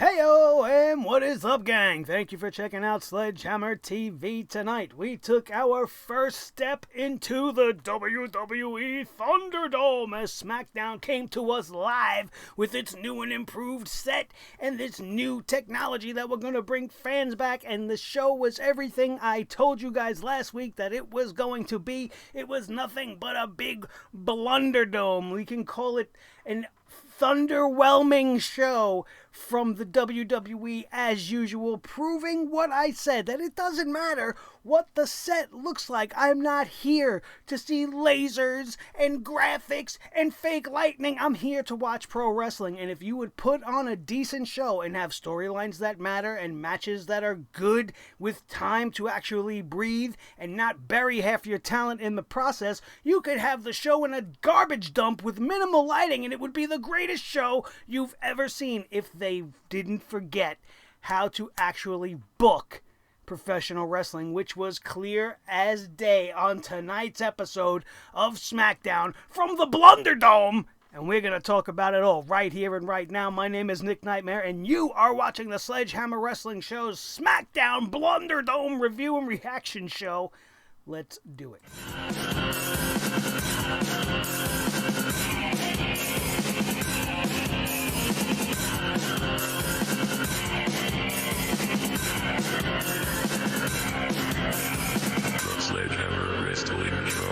Heyo, and what is up, gang? Thank you for checking out Sledgehammer TV tonight. We took our first step into the WWE ThunderDome as SmackDown came to us live with its new and improved set and this new technology that we're going to bring fans back. And the show was everything I told you guys last week that it was going to be. It was nothing but a big blunderdome. We can call it an thunderwhelming show from the WWE as usual, proving what I said, that it doesn't matter what the set looks like. I'm not here to see lasers and graphics and fake lightning. I'm here to watch pro wrestling, and if you would put on a decent show and have storylines that matter and matches that are good with time to actually breathe and not bury half your talent in the process, you could have the show in a garbage dump with minimal lighting and it would be the greatest show you've ever seen if they didn't forget how to actually book professional wrestling, which was clear as day on tonight's episode of SmackDown from the Blunderdome. And we're going to talk about it all right here and right now. My name is Nick Nightmare, and you are watching the Sledgehammer Wrestling Show's SmackDown Blunderdome review and reaction show. Let's do it. Sledgehammer Wrestling Show.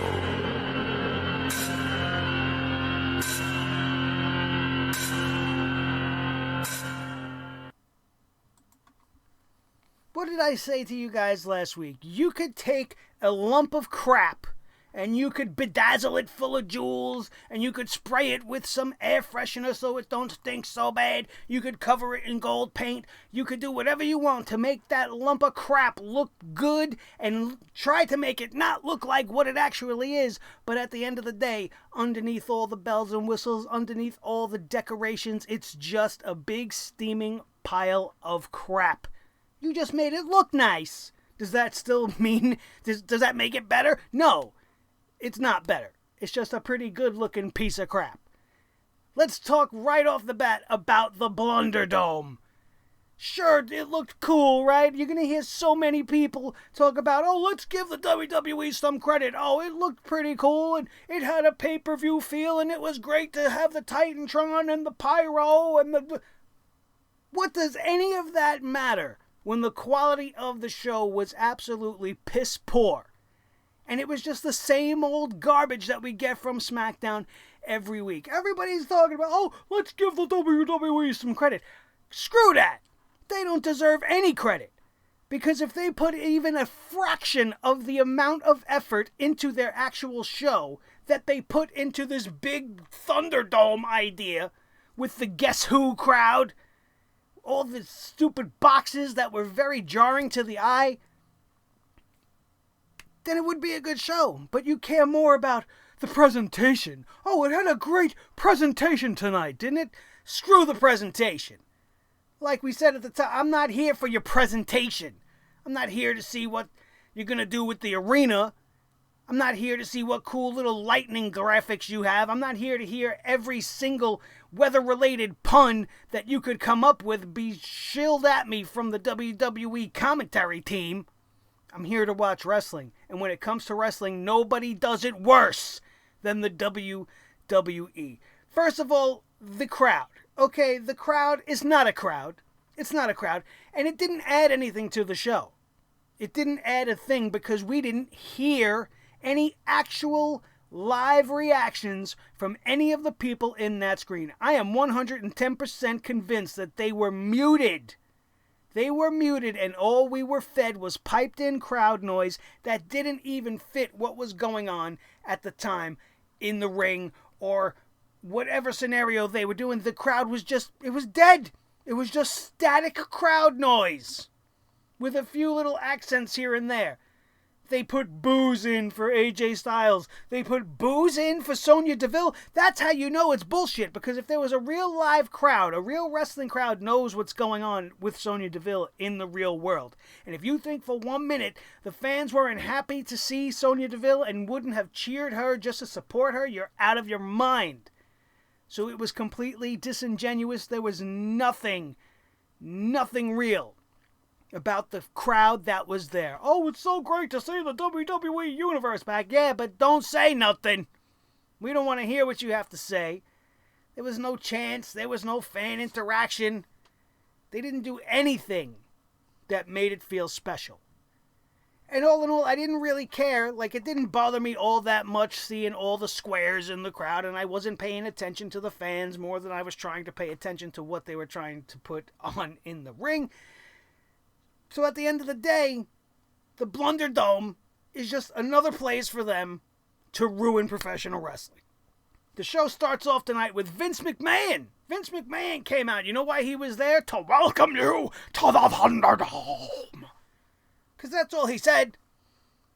What did I say to you guys last week? You could take a lump of crap and you could bedazzle it full of jewels, and you could spray it with some air freshener so it don't stink so bad. You could cover it in gold paint. You could do whatever you want to make that lump of crap look good and try to make it not look like what it actually is. But at the end of the day, underneath all the bells and whistles, underneath all the decorations, it's just a big steaming pile of crap. You just made it look nice. Does that still mean, does that make it better? No. It's not better. It's just a pretty good-looking piece of crap. Let's talk right off the bat about the Blunderdome. Sure, it looked cool, right? You're going to hear so many people talk about, oh, let's give the WWE some credit. Oh, it looked pretty cool, and it had a pay-per-view feel, and it was great to have the Titantron and the Pyro and the... What does any of that matter when the quality of the show was absolutely piss poor? And it was just the same old garbage that we get from SmackDown every week. Everybody's talking about, oh, let's give the WWE some credit. Screw that. They don't deserve any credit. Because if they put even a fraction of the amount of effort into their actual show that they put into this big Thunderdome idea with the Guess Who crowd, all the stupid boxes that were very jarring to the eye, then it would be a good show. But you care more about the presentation. Oh, it had a great presentation tonight, didn't it? Screw the presentation. Like we said at the time, I'm not here for your presentation. I'm not here to see what you're going to do with the arena. I'm not here to see what cool little lightning graphics you have. I'm not here to hear every single weather-related pun that you could come up with be shilled at me from the WWE commentary team. I'm here to watch wrestling, and when it comes to wrestling, nobody does it worse than the WWE. First of all, the crowd. Okay, the crowd is not a crowd. It's not a crowd, and it didn't add anything to the show. It didn't add a thing because we didn't hear any actual live reactions from any of the people in that screen. I am 110% convinced that they were muted. They were muted, and all we were fed was piped-in crowd noise that didn't even fit what was going on at the time in the ring or whatever scenario they were doing. The crowd was just, it was dead. It was just static crowd noise with a few little accents here and there. They put boos in for AJ Styles. They put boos in for Sonya Deville. That's how you know it's bullshit, because if there was a real live crowd, a real wrestling crowd knows what's going on with Sonya Deville in the real world. And if you think for 1 minute the fans weren't happy to see Sonya Deville and wouldn't have cheered her just to support her, you're out of your mind. So it was completely disingenuous. There was nothing nothing real about the crowd that was there. Oh, it's so great to see the WWE Universe back. Yeah, but don't say nothing. We don't want to hear what you have to say. There was no chance. There was no fan interaction. They didn't do anything that made it feel special. And all in all, I didn't really care. Like, it didn't bother me all that much seeing all the squares in the crowd, and I wasn't paying attention to the fans more than I was trying to pay attention to what they were trying to put on in the ring. So at the end of the day, the ThunderDome is just another place for them to ruin professional wrestling. The show starts off tonight with Vince McMahon. Vince McMahon came out. You know why he was there? To welcome you to the ThunderDome. Because that's all he said.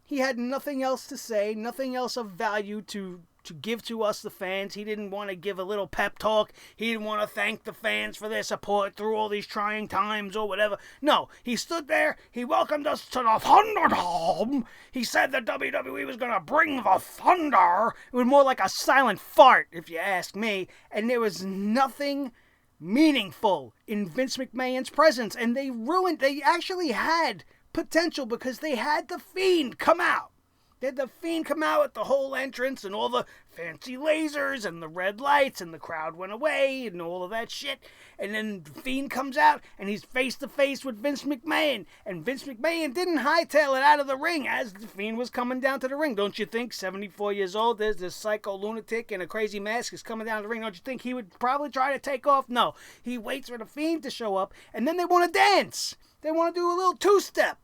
He had nothing else to say, nothing else of value to give to us, the fans. He didn't want to give a little pep talk. He didn't want to thank the fans for their support through all these trying times or whatever. No, he stood there. He welcomed us to the ThunderDome. He said that WWE was going to bring the thunder. It was more like a silent fart, if you ask me. And there was nothing meaningful in Vince McMahon's presence. And they actually had potential because they had The Fiend come out. They had The Fiend come out with the whole entrance and all the fancy lasers and the red lights, and the crowd went away and all of that shit. And then The Fiend comes out and he's face to face with Vince McMahon. And Vince McMahon didn't hightail it out of the ring as The Fiend was coming down to the ring. Don't you think, 74 years old, there's this psycho lunatic in a crazy mask is coming down the ring. Don't you think he would probably try to take off? No. He waits for The Fiend to show up, and then they want to dance. They want to do a little two-step.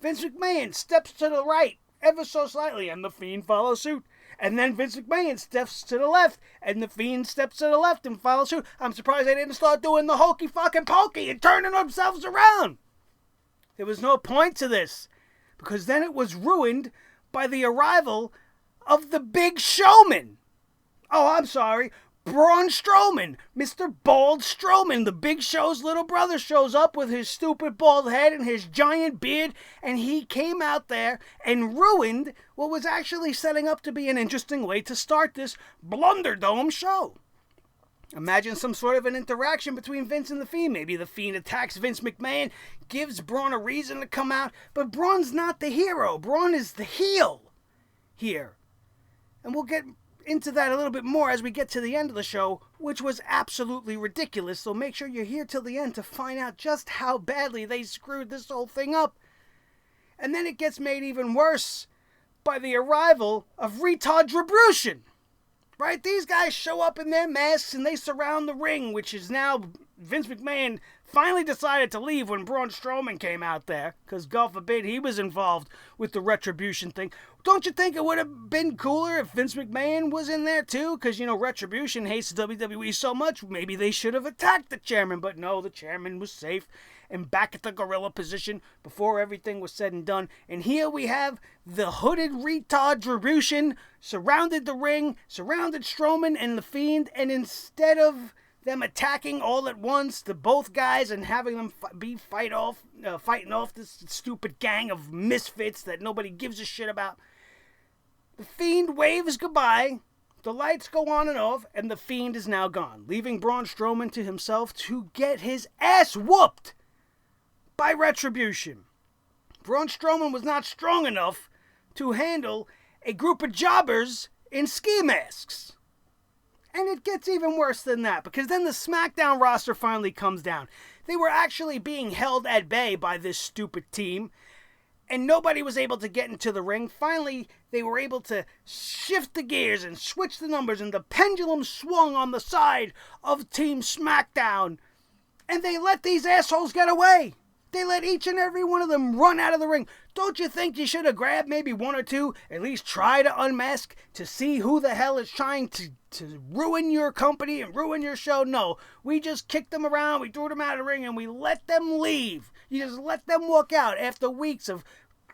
Vince McMahon steps to the right ever so slightly, and The Fiend follows suit. And then Vince McMahon steps to the left, and The Fiend steps to the left and follows suit. I'm surprised they didn't start doing the hokey fucking pokey and turning themselves around. There was no point to this, because then it was ruined by the arrival of the Big Showman. Oh, I'm sorry. Braun Strowman, Mr. Bald Strowman, the Big Show's little brother, shows up with his stupid bald head and his giant beard, and he came out there and ruined what was actually setting up to be an interesting way to start this ThunderDome show. Imagine some sort of an interaction between Vince and The Fiend. Maybe The Fiend attacks Vince McMahon, gives Braun a reason to come out, but Braun's not the hero. Braun is the heel here. And we'll get into that a little bit more as we get to the end of the show, which was absolutely ridiculous. So make sure you're here till the end to find out just how badly they screwed this whole thing up. And then it gets made even worse by the arrival of Retardrebution. Right? These guys show up in their masks and they surround the ring, which is now Vince McMahon finally decided to leave when Braun Strowman came out there, because God forbid he was involved with the Retribution thing. Don't you think it would have been cooler if Vince McMahon was in there too? Because, Retribution hates WWE so much, maybe they should have attacked the chairman. But no, the chairman was safe and back at the gorilla position before everything was said and done. And here we have the hooded Retardrebution surrounded the ring, surrounded Strowman and The Fiend, and instead of them attacking all at once, the both guys, and having them fighting off this stupid gang of misfits that nobody gives a shit about, The Fiend waves goodbye, the lights go on and off, and The Fiend is now gone, leaving Braun Strowman to himself to get his ass whooped by Retribution. Braun Strowman was not strong enough to handle a group of jobbers in ski masks. And it gets even worse than that, because then the SmackDown roster finally comes down. They were actually being held at bay by this stupid team, and nobody was able to get into the ring. Finally, they were able to shift the gears and switch the numbers, and the pendulum swung on the side of Team SmackDown. And they let these assholes get away. They let each and every one of them run out of the ring. Don't you think you should have grabbed maybe one or two, at least try to unmask to see who the hell is trying to ruin your company and ruin your show? No, we just kicked them around, we threw them out of the ring, and we let them leave. You just let them walk out after weeks of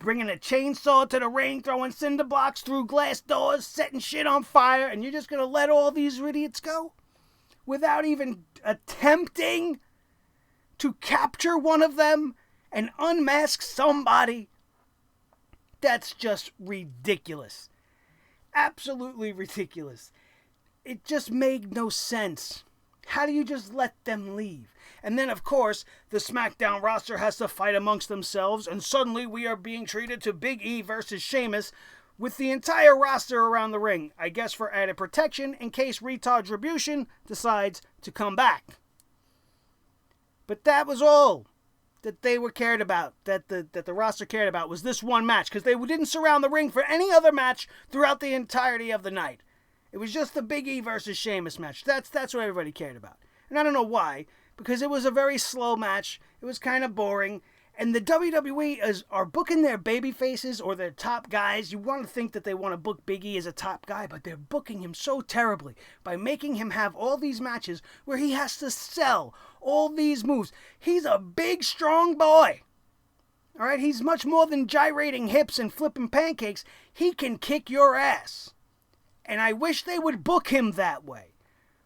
bringing a chainsaw to the ring, throwing cinder blocks through glass doors, setting shit on fire, and you're just going to let all these idiots go without even attempting to capture one of them and unmask somebody? That's just ridiculous. Absolutely ridiculous. It just made no sense. How do you just let them leave? And then, of course, the SmackDown roster has to fight amongst themselves, and suddenly we are being treated to Big E versus Sheamus with the entire roster around the ring, I guess for added protection in case Retribution decides to come back. But that was all that they were cared about, that the roster cared about, was this one match, because they didn't surround the ring for any other match throughout the entirety of the night. It was just the Big E versus Sheamus match. That's what everybody cared about. And I don't know why, because it was a very slow match. It was kind of boring. And the WWE are booking their baby faces or their top guys. You want to think that they want to book Big E as a top guy, but they're booking him so terribly by making him have all these matches where he has to sell all these moves. He's a big, strong boy. All right, he's much more than gyrating hips and flipping pancakes. He can kick your ass. And I wish they would book him that way.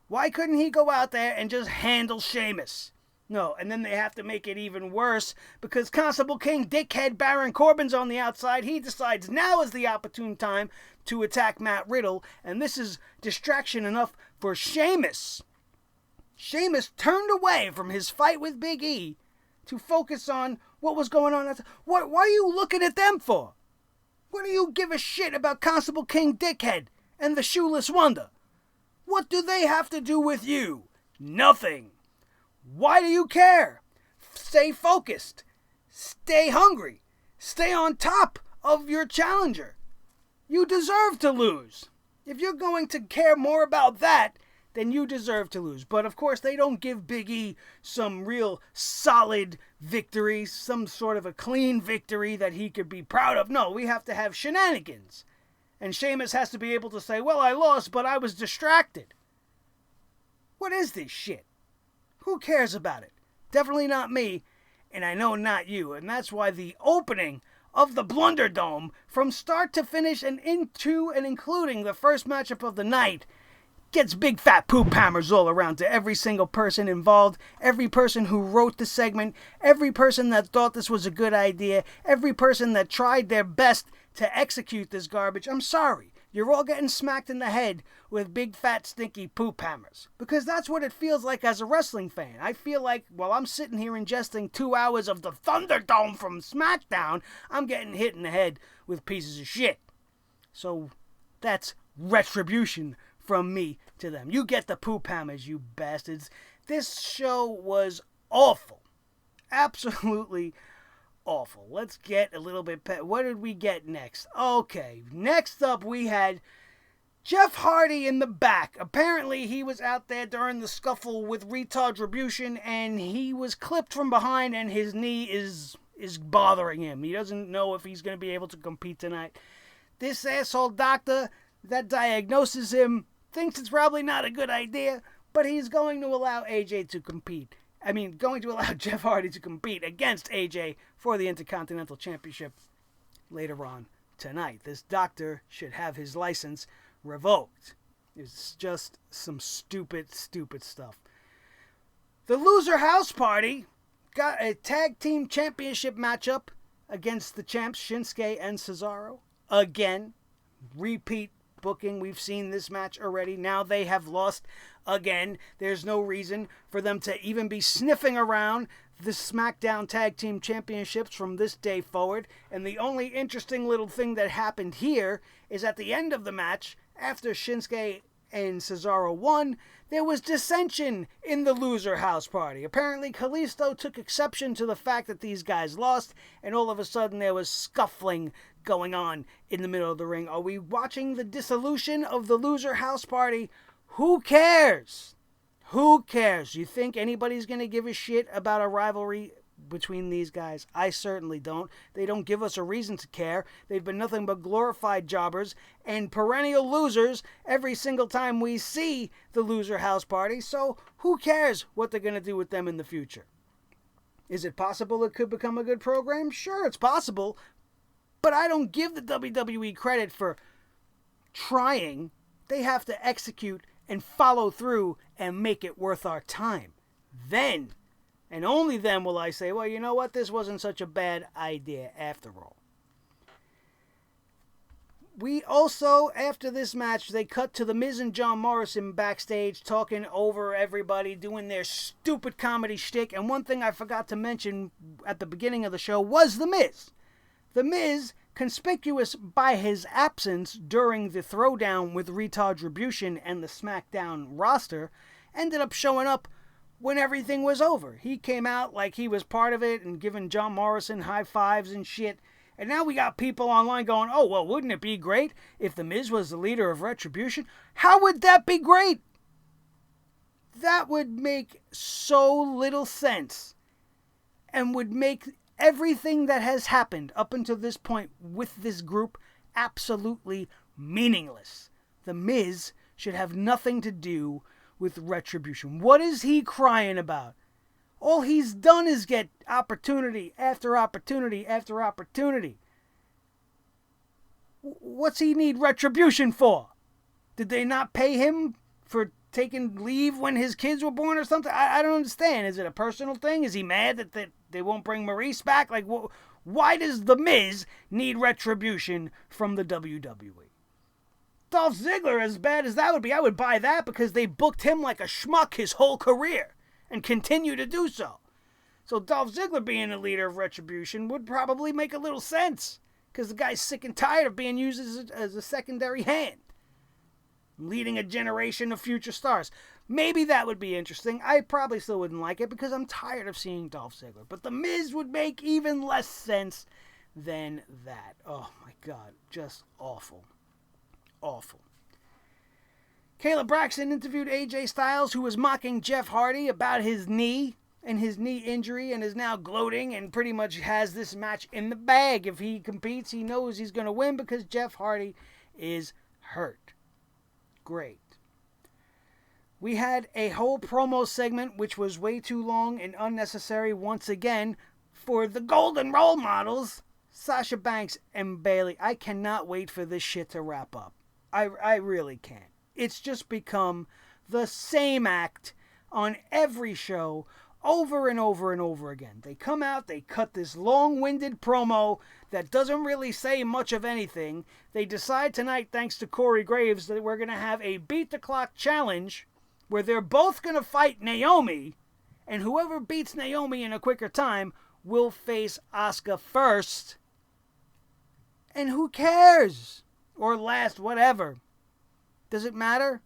Why couldn't he go out there and just handle Sheamus? No, and then they have to make it even worse because Constable King Dickhead Baron Corbin's on the outside. He decides now is the opportune time to attack Matt Riddle, and this is distraction enough for Sheamus. Sheamus turned away from his fight with Big E to focus on what was going on. Why are you looking at them for? What do you give a shit about Constable King Dickhead and the Shoeless Wonder? What do they have to do with you? Nothing. Why do you care? Stay focused. Stay hungry. Stay on top of your challenger. You deserve to lose. If you're going to care more about that, then you deserve to lose. But of course, they don't give Big E some real solid victory, some sort of a clean victory that he could be proud of. No, we have to have shenanigans. And Sheamus has to be able to say, well, I lost, but I was distracted. What is this shit? Who cares about it? Definitely not me, and I know not you. And that's why the opening of the ThunderDome, from start to finish and into and including the first matchup of the night, gets big fat poop hammers all around to every single person involved, every person who wrote the segment, every person that thought this was a good idea, every person that tried their best to execute this garbage. I'm sorry. You're all getting smacked in the head with big, fat, stinky poop hammers. Because that's what it feels like as a wrestling fan. I feel like while I'm sitting here ingesting 2 hours of the ThunderDome from SmackDown, I'm getting hit in the head with pieces of shit. So that's retribution from me to them. You get the poop hammers, you bastards. This show was awful. Absolutely awful. Let's get a little bit... What did we get next? Okay, next up we had Jeff Hardy in the back. Apparently he was out there during the scuffle with Retribution and he was clipped from behind and his knee is bothering him. He doesn't know if he's going to be able to compete tonight. This asshole doctor that diagnoses him thinks it's probably not a good idea, but he's going to allow AJ to compete. Going to allow Jeff Hardy to compete against AJ for the Intercontinental Championship later on tonight. This doctor should have his license revoked. It's just some stupid, stupid stuff. The Loser House Party got a tag team championship matchup against the champs Shinsuke and Cesaro. Again, repeat booking. We've seen this match already. Now they have lost again. There's no reason for them to even be sniffing around the SmackDown Tag Team Championships from this day forward. And the only interesting little thing that happened here is at the end of the match, after Shinsuke and Cesaro won, there was dissension in the Loser House Party. Apparently, Kalisto took exception to the fact that these guys lost, and all of a sudden there was scuffling going on in the middle of the ring. Are we watching the dissolution of the Loser House Party? Who cares? Who cares? You think anybody's going to give a shit about a rivalry between these guys? I certainly don't. They don't give us a reason to care. They've been nothing but glorified jobbers and perennial losers every single time we see the Loser House Party. So who cares what they're going to do with them in the future? Is it possible it could become a good program? Sure, it's possible. But I don't give the WWE credit for trying. They have to execute and follow through and make it worth our time. Then, and only then, will I say, well, you know what? This wasn't such a bad idea after all. We also, after this match, they cut to The Miz and John Morrison backstage talking over everybody, doing their stupid comedy shtick. And one thing I forgot to mention at the beginning of the show was The Miz. The Miz, conspicuous by his absence during the throwdown with Retribution and the SmackDown roster, ended up showing up when everything was over. He came out like he was part of it and giving John Morrison high fives and shit. And now we got people online going, oh, well, wouldn't it be great if The Miz was the leader of Retribution? How would that be great? That would make so little sense and would make everything that has happened up until this point with this group absolutely meaningless. The Miz should have nothing to do with Retribution. What is he crying about? All he's done is get opportunity after opportunity after opportunity. What's he need Retribution for? Did they not pay him for taking leave when his kids were born or something? I don't understand. Is it a personal thing? Is he mad that they won't bring Maurice back? Like, why does The Miz need Retribution from the WWE? Dolph Ziggler, as bad as that would be, I would buy that because they booked him like a schmuck his whole career. And continue to do so. So Dolph Ziggler being the leader of Retribution would probably make a little sense. Because the guy's sick and tired of being used as a secondary hand. Leading a generation of future stars. Maybe that would be interesting. I probably still wouldn't like it because I'm tired of seeing Dolph Ziggler. But The Miz would make even less sense than that. Oh my God. Just awful. Awful. Kayla Braxton interviewed AJ Styles, who was mocking Jeff Hardy about his knee and his knee injury and is now gloating and pretty much has this match in the bag. If he competes, he knows he's going to win because Jeff Hardy is hurt. Great. We had a whole promo segment which was way too long and unnecessary once again for the golden role models, Sasha Banks and Bayley. I cannot wait for this shit to wrap up. I really can't. It's just become the same act on every show over and over and over again. They come out, they cut this long-winded promo that doesn't really say much of anything. They decide tonight, thanks to Corey Graves, that we're going to have a beat-the-clock challenge where they're both going to fight Naomi, and whoever beats Naomi in a quicker time will face Asuka first. And who cares? Or last, whatever. Does it matter?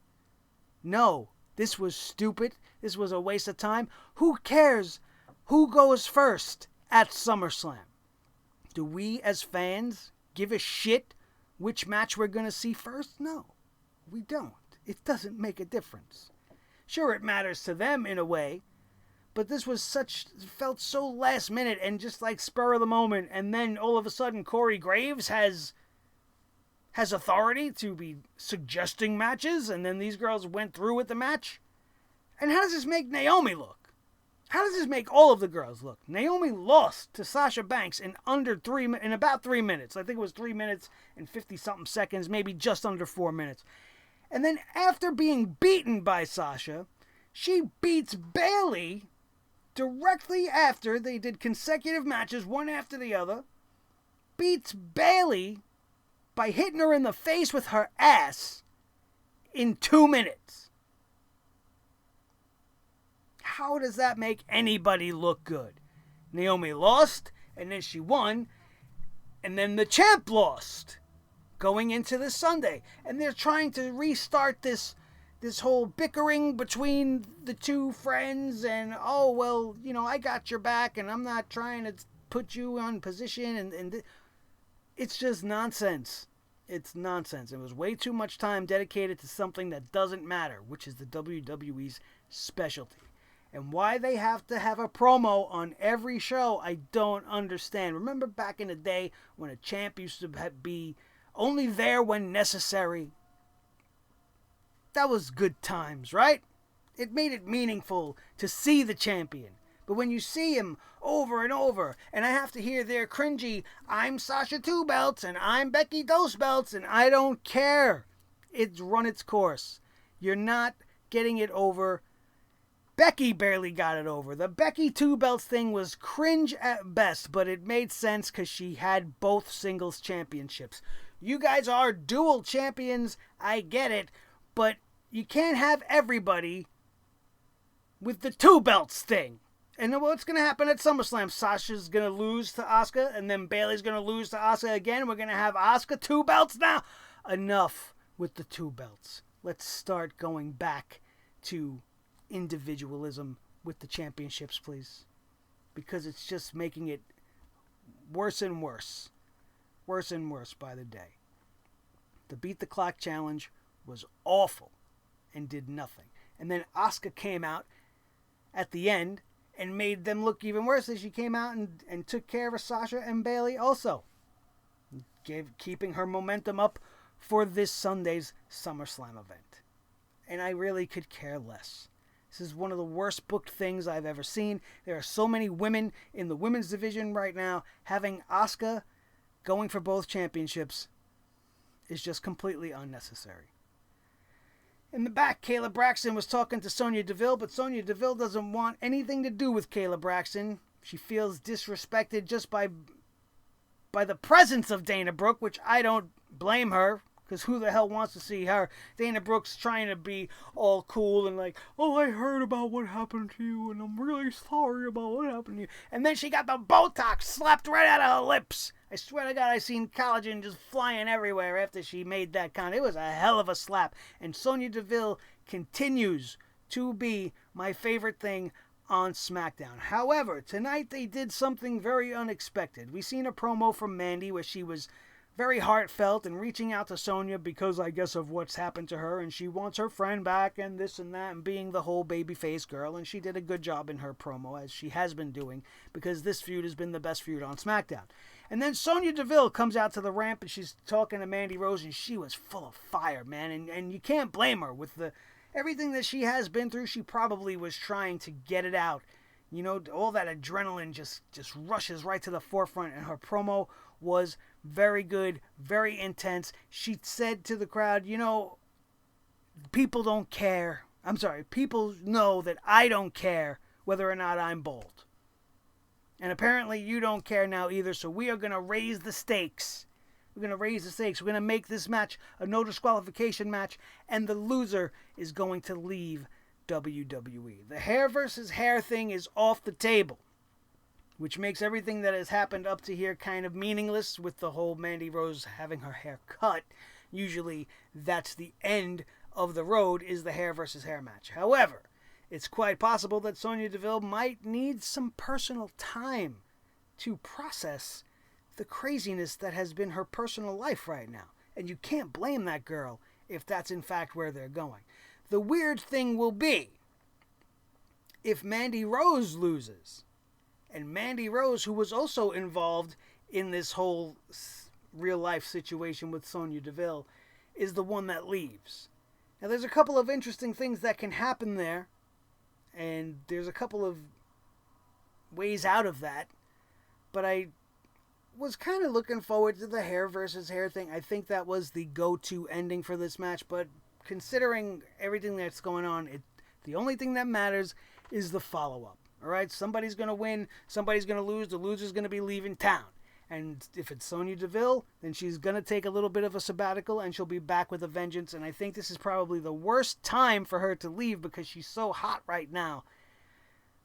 No. This was stupid. This was a waste of time. Who cares who goes first at SummerSlam? Do we as fans give a shit which match we're going to see first? No, we don't. It doesn't make a difference. Sure, it matters to them in a way, but this was felt so last minute and just like spur of the moment, and then all of a sudden Corey Graves has authority to be suggesting matches, and then these girls went through with the match. And how does this make Naomi look? How does this make all of the girls look? Naomi lost to Sasha Banks in about 3 minutes. I think it was 3 minutes and 50-something seconds, maybe just under 4 minutes. And then after being beaten by Sasha, she beats Bayley directly after they did consecutive matches, one after the other. Beats Bayley by hitting her in the face with her ass in 2 minutes. How does that make anybody look good? Naomi lost, and then she won, and then the champ lost going into this Sunday. And they're trying to restart this whole bickering between the two friends, and, oh, well, I got your back, and I'm not trying to put you on position, and it's just nonsense. It's nonsense. It was way too much time dedicated to something that doesn't matter, which is the WWE's specialty. And why they have to have a promo on every show, I don't understand. Remember back in the day when a champ used to be only there when necessary? That was good times, right? It made it meaningful to see the champion. But when you see him over and over, and I have to hear their cringy, I'm Sasha 2 belts, and I'm Becky Dos belts, and I don't care. It's run its course. You're not getting it over. Becky barely got it over. The Becky 2 belts thing was cringe at best, but it made sense because she had both singles championships. You guys are dual champions, I get it, but you can't have everybody with the 2 belts thing. And then what's going to happen at SummerSlam? Sasha's going to lose to Asuka, and then Bayley's going to lose to Asuka again. We're going to have Asuka 2 belts now. Enough with the 2 belts. Let's start going back to individualism with the championships, please. Because it's just making it worse and worse. Worse and worse by the day. The Beat the Clock challenge was awful and did nothing. And then Asuka came out at the end and made them look even worse as she came out and took care of Sasha and Bayley also. Keeping her momentum up for this Sunday's SummerSlam event. And I really could care less. This is one of the worst booked things I've ever seen. There are so many women in the women's division right now. Having Asuka going for both championships is just completely unnecessary. In the back, Kayla Braxton was talking to Sonya Deville, but Sonya Deville doesn't want anything to do with Kayla Braxton. She feels disrespected just by the presence of Dana Brooke, which I don't blame her, because who the hell wants to see her? Dana Brooke's trying to be all cool and like, oh, I heard about what happened to you, and I'm really sorry about what happened to you. And then she got the Botox slapped right out of her lips. I swear to God, I seen collagen just flying everywhere after she made that comment. It was a hell of a slap. And Sonya Deville continues to be my favorite thing on SmackDown. However, tonight they did something very unexpected. We seen a promo from Mandy where she was very heartfelt and reaching out to Sonya because, I guess, of what's happened to her, and she wants her friend back and this and that, and being the whole babyface girl, and she did a good job in her promo, as she has been doing, because this feud has been the best feud on SmackDown. And then Sonya Deville comes out to the ramp, and she's talking to Mandy Rose, and she was full of fire, man, and you can't blame her. With everything that she has been through, she probably was trying to get it out. You know, all that adrenaline just rushes right to the forefront, and her promo was very good, very intense. She said to the crowd, you know, people don't care. I'm sorry, people know that I don't care whether or not I'm bald. And apparently you don't care now either, so we are going to raise the stakes. We're going to raise the stakes. We're going to make this match a no disqualification match, and the loser is going to leave WWE. The hair versus hair thing is off the table, which makes everything that has happened up to here kind of meaningless, with the whole Mandy Rose having her hair cut. Usually that's the end of the road, is the hair versus hair match. However, it's quite possible that Sonya Deville might need some personal time to process the craziness that has been her personal life right now. And you can't blame that girl if that's in fact where they're going. The weird thing will be if Mandy Rose loses. And Mandy Rose, who was also involved in this whole real-life situation with Sonya Deville, is the one that leaves. Now, there's a couple of interesting things that can happen there, and there's a couple of ways out of that, but I was kind of looking forward to the hair versus hair thing. I think that was the go-to ending for this match, but considering everything that's going on, the only thing that matters is the follow-up. All right, somebody's going to win, somebody's going to lose, the loser's going to be leaving town. And if it's Sonya Deville, then she's going to take a little bit of a sabbatical and she'll be back with a vengeance. And I think this is probably the worst time for her to leave because she's so hot right now.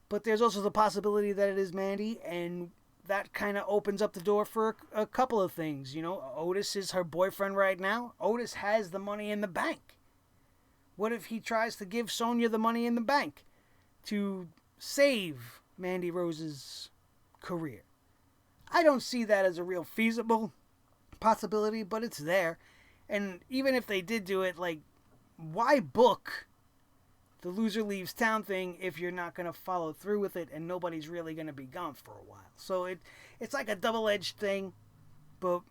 But there's also the possibility that it is Mandy, and that kind of opens up the door for a couple of things. You know, Otis is her boyfriend right now. Otis has the money in the bank. What if he tries to give Sonya the money in the bank to save Mandy Rose's career? I don't see that as a real feasible possibility, but it's there. And even if they did do it, like, why book the loser leaves town thing if you're not going to follow through with it and nobody's really going to be gone for a while? So it's like a double-edged thing, but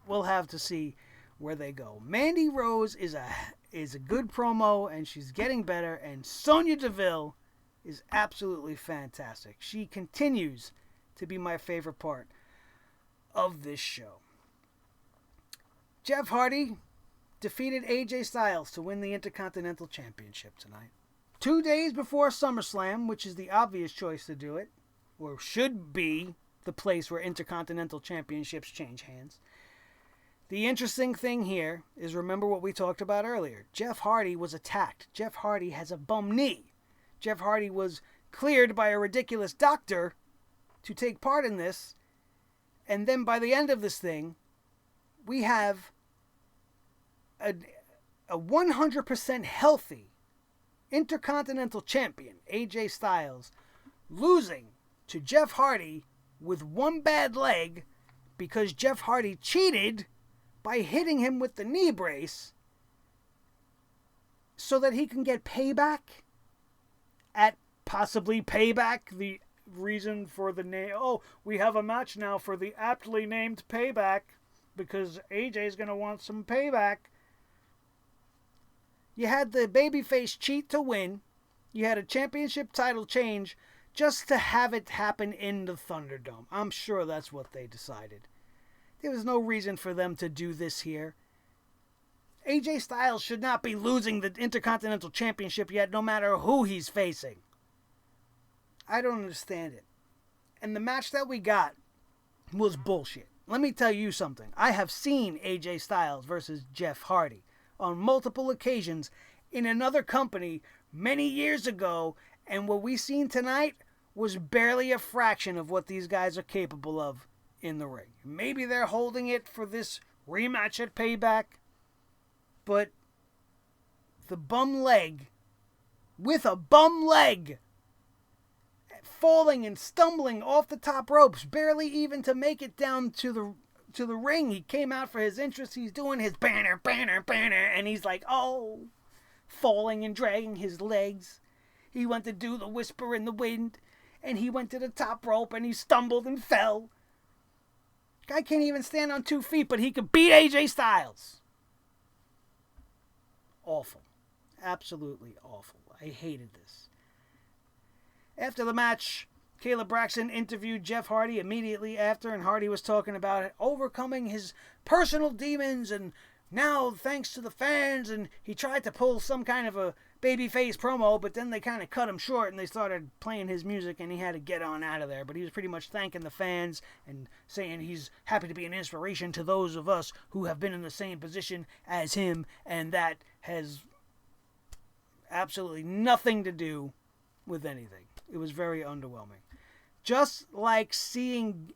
we'll have to see where they go. Mandy Rose is a good promo, and she's getting better, and Sonya Deville is absolutely fantastic. She continues to be my favorite part of this show. Jeff Hardy defeated AJ Styles to win the Intercontinental Championship tonight. 2 days before SummerSlam, which is the obvious choice to do it, or should be the place where Intercontinental Championships change hands. The interesting thing here is, remember what we talked about earlier. Jeff Hardy was attacked. Jeff Hardy has a bum knee. Jeff Hardy was cleared by a ridiculous doctor to take part in this. And then by the end of this thing, we have a 100% healthy Intercontinental Champion, AJ Styles, losing to Jeff Hardy with one bad leg because Jeff Hardy cheated by hitting him with the knee brace so that he can get payback at possibly Payback, the reason for the name. Oh, we have a match now for the aptly named Payback because AJ's going to want some payback. You had the babyface cheat to win. You had a championship title change just to have it happen in the Thunderdome. I'm sure that's what they decided. There was no reason for them to do this here. AJ Styles should not be losing the Intercontinental Championship yet, no matter who he's facing. I don't understand it. And the match that we got was bullshit. Let me tell you something. I have seen AJ Styles versus Jeff Hardy on multiple occasions in another company many years ago, and what we seen tonight was barely a fraction of what these guys are capable of in the ring. Maybe they're holding it for this rematch at Payback, but the bum leg, with a bum leg, falling and stumbling off the top ropes, barely even to make it down to the ring. He came out for his entrance. He's doing his banner, and he's like, oh, falling and dragging his legs. He went to do the whisper in the wind, and he went to the top rope, and he stumbled and fell. Guy can't even stand on 2 feet, but he could beat AJ Styles. Awful. Absolutely awful. I hated this. After the match, Caleb Braxton interviewed Jeff Hardy immediately after, and Hardy was talking about overcoming his personal demons, and now thanks to the fans, and he tried to pull some kind of a babyface promo, but then they kind of cut him short, and they started playing his music, and he had to get on out of there. But he was pretty much thanking the fans and saying he's happy to be an inspiration to those of us who have been in the same position as him, and that has absolutely nothing to do with anything. It was very underwhelming. Just like seeing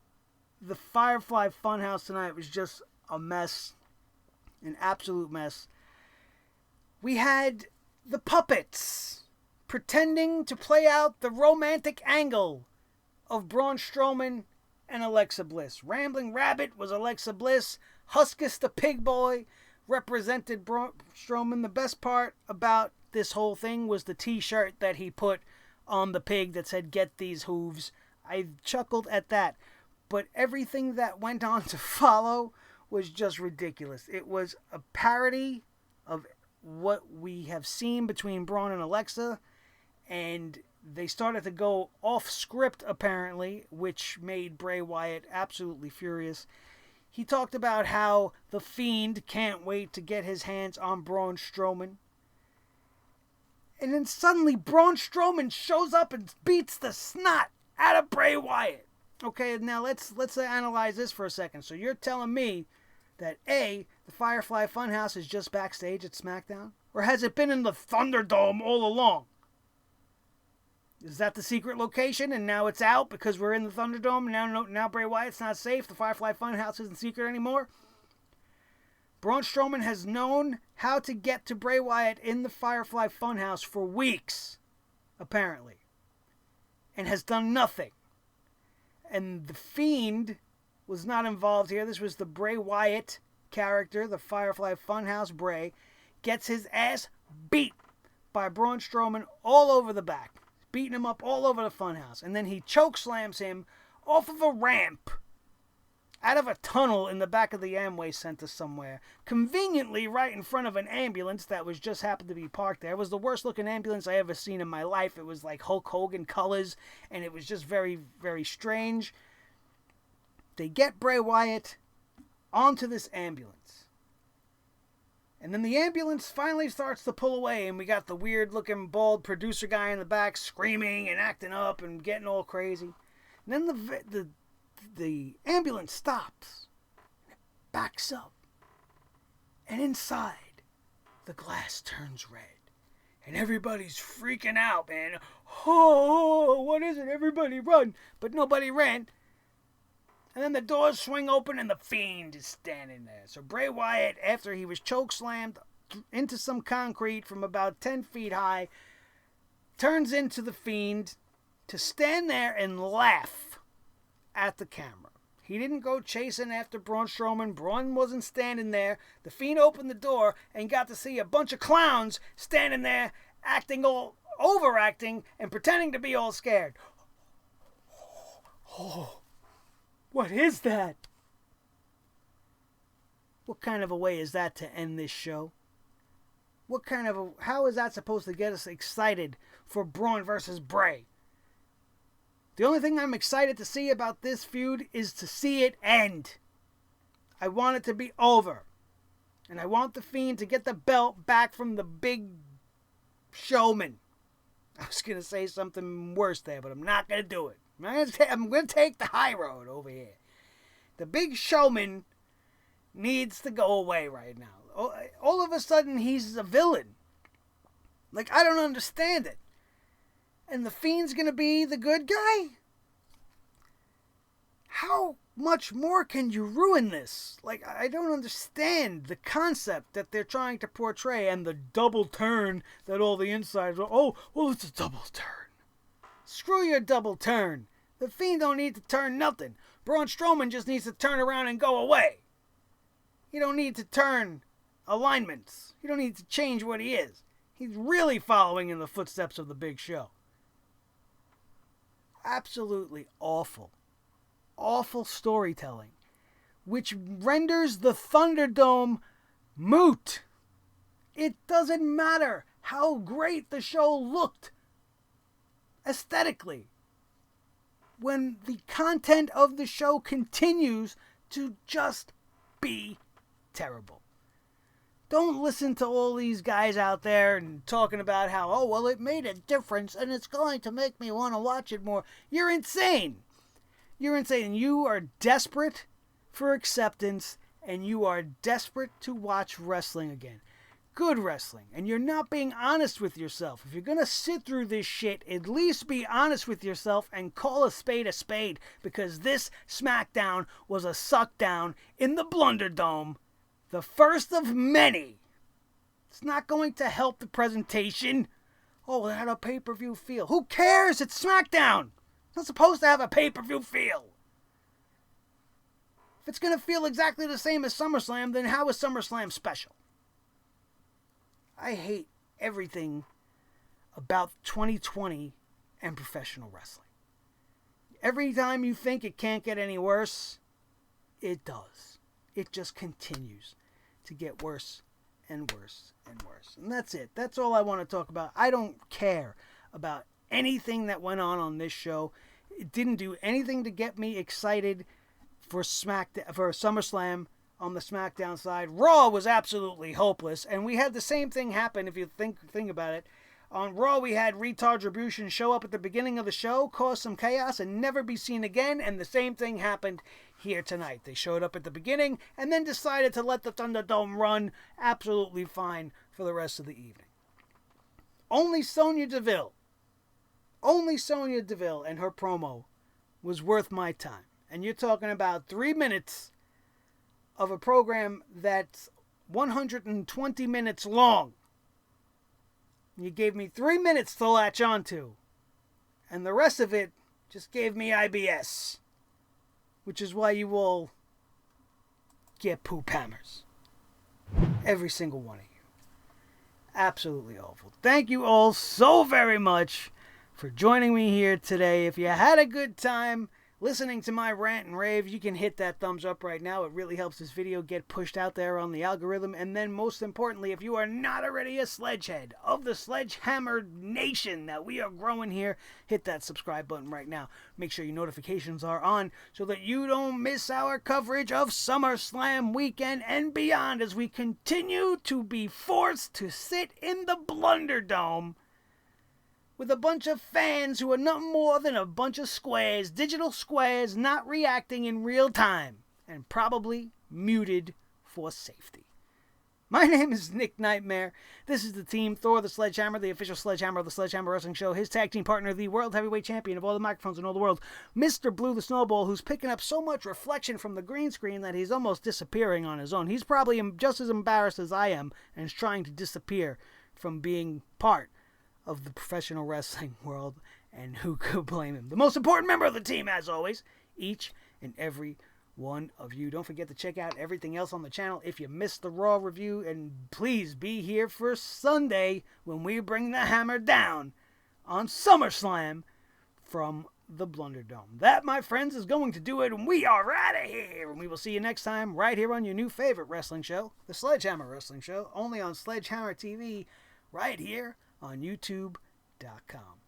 the Firefly Funhouse tonight was just a mess. An absolute mess. We had the puppets pretending to play out the romantic angle of Braun Strowman and Alexa Bliss. Rambling Rabbit was Alexa Bliss. Huskus the Pig Boy represented Braun Strowman. The best part about this whole thing was the t-shirt that he put on the pig that said, "Get these hooves." I chuckled at that. But everything that went on to follow was just ridiculous. It was a parody of what we have seen between Braun and Alexa, and they started to go off script apparently, which made Bray Wyatt absolutely furious. He talked about how the Fiend can't wait to get his hands on Braun Strowman. And then suddenly Braun Strowman shows up and beats the snot out of Bray Wyatt. Okay, now let's analyze this for a second. So you're telling me that A, the Firefly Funhouse is just backstage at Smackdown? Or has it been in the Thunderdome all along? Is that the secret location and now it's out because we're in the Thunderdome? Now Bray Wyatt's not safe. The Firefly Funhouse isn't secret anymore. Braun Strowman has known how to get to Bray Wyatt in the Firefly Funhouse for weeks, apparently, and has done nothing. And the Fiend was not involved here. This was the Bray Wyatt character, the Firefly Funhouse Bray, gets his ass beat by Braun Strowman all over the back, beating him up all over the Funhouse, and then he chokeslams him off of a ramp out of a tunnel in the back of the Amway Center somewhere, conveniently right in front of an ambulance that was just happened to be parked there. It was the worst looking ambulance I ever seen in my life. It was like Hulk Hogan colors, and it was just very, very strange. They get Bray Wyatt onto this ambulance. And then the ambulance finally starts to pull away, and we got the weird looking bald producer guy in the back screaming and acting up and getting all crazy. And then the ambulance stops. And it backs up. And inside, the glass turns red. And everybody's freaking out, man. Oh, what is it? Everybody run. But nobody ran. And then the doors swing open and the Fiend is standing there. So Bray Wyatt, after he was chokeslammed into some concrete from about 10 feet high, turns into the Fiend to stand there and laugh at the camera. He didn't go chasing after Braun Strowman. Braun wasn't standing there. The Fiend opened the door and got to see a bunch of clowns standing there overacting and pretending to be all scared. Oh, what is that? What kind of a way is that to end this show? How is that supposed to get us excited for Braun versus Bray? The only thing I'm excited to see about this feud is to see it end. I want it to be over. And I want the Fiend to get the belt back from the big showman. I was going to say something worse there, but I'm not going to do it. I'm going to take the high road over here. The big showman needs to go away right now. All of a sudden, he's a villain. Like, I don't understand it. And the Fiend's going to be the good guy? How much more can you ruin this? Like, I don't understand the concept that they're trying to portray and the double turn that all the insiders are, oh, well, it's a double turn. Screw your double turn. The Fiend don't need to turn nothing. Braun Strowman just needs to turn around and go away. You don't need to turn alignments. You don't need to change what he is. He's really following in the footsteps of the Big Show. Absolutely awful. Awful storytelling, which renders the ThunderDome moot. It doesn't matter how great the show looked aesthetically when the content of the show continues to just be terrible. Don't listen to all these guys out there and talking about how, oh, well, it made a difference and it's going to make me want to watch it more. You're insane. You're insane. You are desperate for acceptance and you are desperate to watch wrestling again. Good wrestling. And you're not being honest with yourself. If you're going to sit through this shit, at least be honest with yourself and call a spade, because this Smackdown was a suckdown in the ThunderDome. The first of many. It's not going to help the presentation. Oh, it had a pay-per-view feel. Who cares? It's Smackdown. It's not supposed to have a pay-per-view feel. If it's going to feel exactly the same as SummerSlam, then how is SummerSlam special? I hate everything about 2020 and professional wrestling. Every time you think it can't get any worse, it does. It just continues to get worse and worse and worse. And that's it. That's all I want to talk about. I don't care about anything that went on this show. It didn't do anything to get me excited for SummerSlam on the SmackDown side. Raw was absolutely hopeless, and we had the same thing happen if you think about it. On Raw, we had Retribution show up at the beginning of the show, cause some chaos, and never be seen again, and the same thing happened here tonight. They showed up at the beginning, and then decided to let the ThunderDome run absolutely fine for the rest of the evening. Only Sonya Deville and her promo was worth my time. And you're talking about 3 minutes of a program that's 120 minutes long. You gave me 3 minutes to latch onto. And the rest of it just gave me IBS. Which is why you all get poop hammers. Every single one of you. Absolutely awful. Thank you all so very much for joining me here today. If you had a good time listening to my rant and rave, you can hit that thumbs up right now. It really helps this video get pushed out there on the algorithm. And then most importantly, if you are not already a Sledgehead of the Sledgehammer Nation that we are growing here, hit that subscribe button right now. Make sure your notifications are on so that you don't miss our coverage of SummerSlam weekend and beyond as we continue to be forced to sit in the ThunderDome with a bunch of fans who are nothing more than a bunch of squares, digital squares, not reacting in real time, and probably muted for safety. My name is Nick Nightmare. This is the team Thor the Sledgehammer, the official Sledgehammer of the Sledgehammer Wrestling Show. His tag team partner, the World Heavyweight Champion of all the microphones in all the world, Mr. Blue the Snowball, who's picking up so much reflection from the green screen that he's almost disappearing on his own. He's probably just as embarrassed as I am and is trying to disappear from being part of the professional wrestling world, and who could blame him? The most important member of the team, as always, each and every one of you. Don't forget to check out everything else on the channel if you missed the Raw review, and please be here for Sunday when we bring the hammer down on SummerSlam from the ThunderDome. That, my friends, is going to do it, and we are out of here. And we will see you next time right here on your new favorite wrestling show, the Sledgehammer Wrestling Show, only on Sledgehammer TV, right here on YouTube.com.